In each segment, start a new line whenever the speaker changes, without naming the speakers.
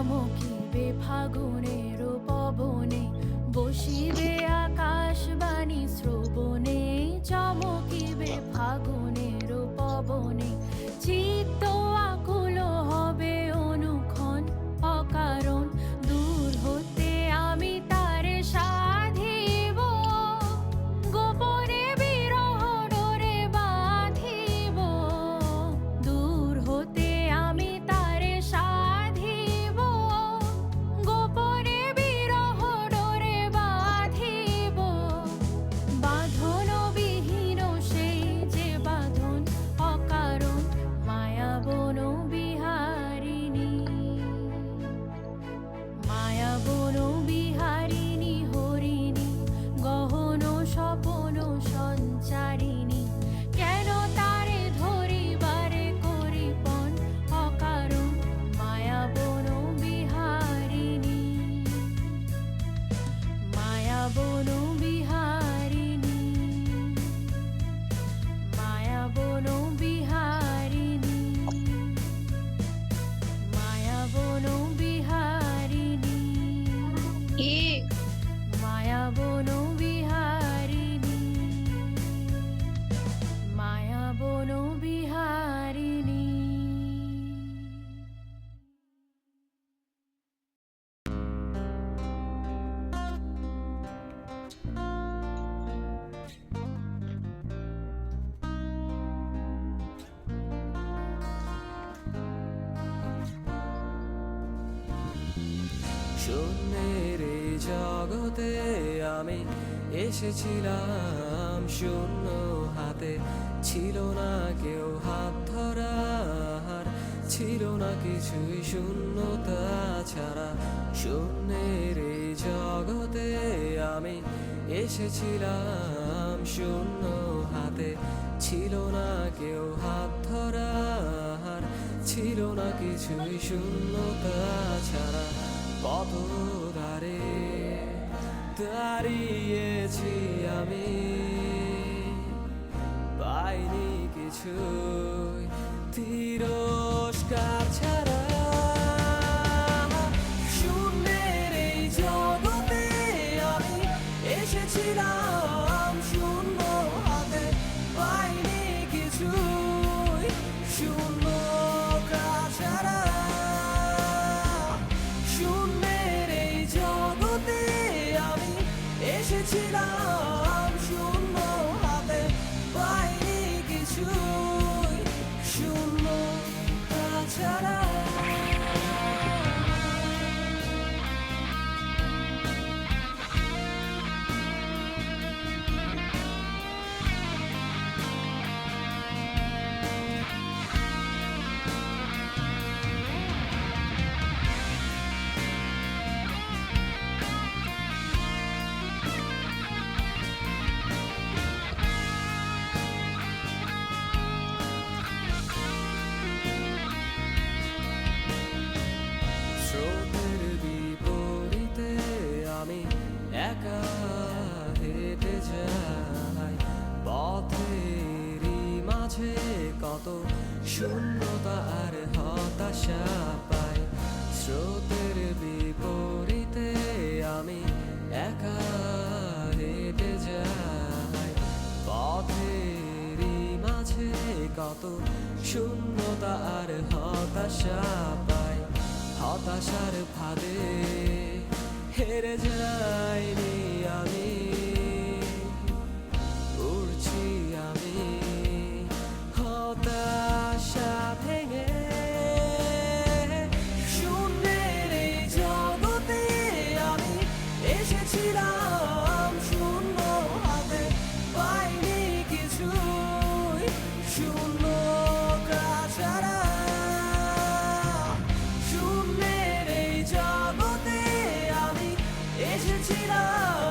চমকিবে ফাগুনের পবনে, বসিবে আকাশবাণী শ্রবণে। চমকিবে ফাগুনের পবনে, চিত্ত আকুল হবে অনুক্ষণ অকারণ। দূর হতে আমি তারে সাধিব, গোপনে বিরহ ডোরে বাঁধিব। দূর হতে আমি তারে সাধিব, গোপনে বিরহ ডোরে বাঁধিব। বাঁধন বিহীন সেই যে বাঁধন অকারণ, মায়াবন বিহারিণী। মায়াবন বিহারিণী হরিণী, গহন স্বপন সঞ্চারিণী। কেন তারে ধরিবারে করিপন অকারণ, মায়াবন বিহারিণী। মায়াবন বিহারিণী, মায়াবন বিহারিণী, মায়াবন বিহারিণী,
কি
মায়াবন বিহারিণী, মায়াবন বিহারিণী।
শূন্যের এই জগতে আমি এসেছিলাম শূন্য হাতে। ছিল না কেউ হাত ধরার, ছিল না কিছুই শূন্যতা ছাড়া। শূন্যের এই জগতে আমি এসেছিলাম শূন্য হাতে। ছিল না কেউ হাত ধরার, ছিল না কিছুই শূন্যতা ছাড়া। কত ধারে দাঁড়িয়েছি আমি, পাইনি কিছুই তিরস্কার ছাড়া। শূন্যের এই জগতে আমি এসেছিলাম শূন্য হাতে, পাইনি কিছুই শূন্যতা ছাড়া। শূন্যের এই জগতে আমি এসেছিলাম শূন্য হাতে, পাইনি কিছুই শূন্যতা ছাড়া। স্রোতের বিপরীতে আমি একা হেঁটে যাই, পথেরই মাঝে কত শূন্যতা আর হতাশা পাই। স্রোতের বিপরীতে আমি একা হেঁটে যাই, পথেরই মাঝে কত শূন্যতা আর হতাশা পাই। হতাশার ফাঁদে হেরে যাইনি আমি, উড়ছি আমি হতাশা ভেঙে। শূন্যের এই জগতে আমি এসেছিলাম শূন্য হাতে, পাইনি কিছুই শূন্যতা ছাড়া। শূন্যের এই জগতে আমি এসেছিলাম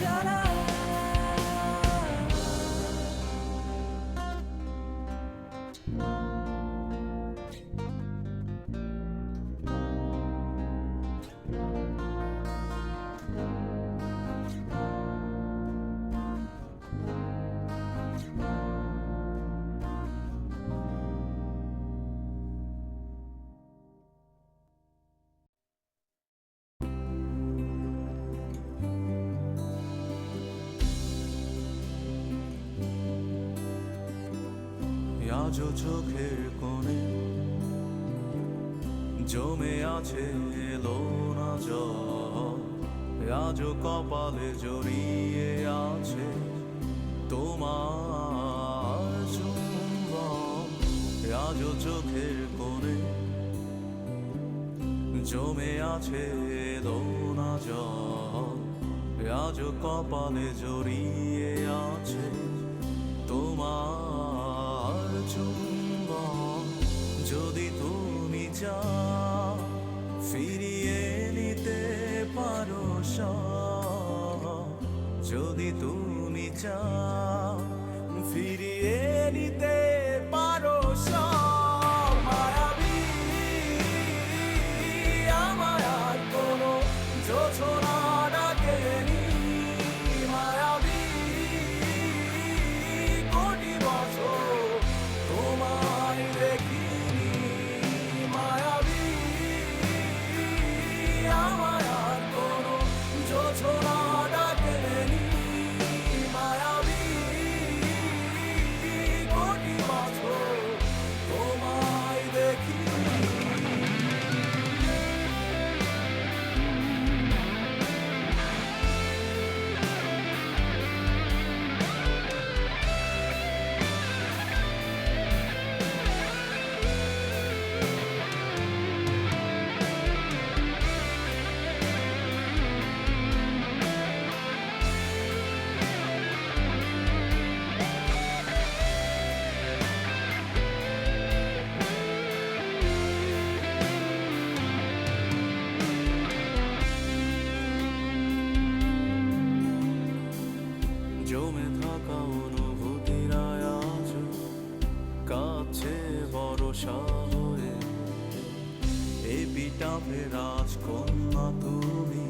ছাড়া
আজও চোখের কোণে জমে আছে এলো না জল, আজও কপালে জড়িয়ে আছে তোমার চুম্বন। আজও চোখের কোণে জমে আছে এলো না জল, আজও কপালে জড়িয়ে আছে তোমার চুম্বন। যদি তুমি চাও ফিরিয়ে নিতে পারো সব, যদি তুমি চাও ফিরিয়ে নিতে পারো সব। মায়াবী আমার আর কোনো যোছনা ডাকেনি, মায়াবী কোটি বছর তোমায় দেখিনি, মায়াবী আমার আর কোনো যোছনা ডাকেনি, মায়াবী কোটি বছর তোমায় দেখিনি। জমে থাকা অনুভূতিরা আজ কাছে ভরসা হয়ে এপিটাপে রাজকন্যা তুমি।